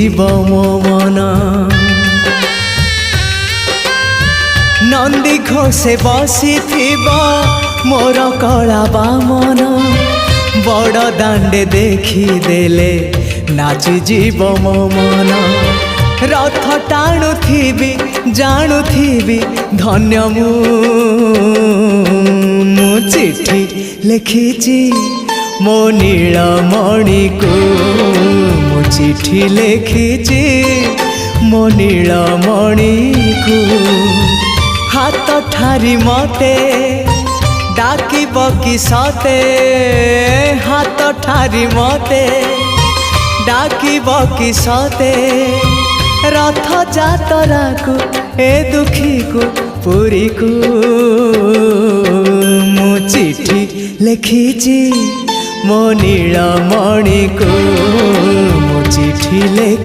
जीव मो मन नंदी घोषे बसी मोर कला बामन बड़ दांडे देखिदेले नाची जीव मो मन रथ टाणुथिबी जाणुथिबी धन्य मु चिठी लिखिची मो नीलमणि को मु चिठी लिखिची मो नीलमणि को हाथ ठारी मते डाकिब कि सते हाथ ठारी मते डाकिब कि सते रथ जातरा को ए दुखी को पुरी को मु चिठी लिखिची मो नीलमणि को मु चिठी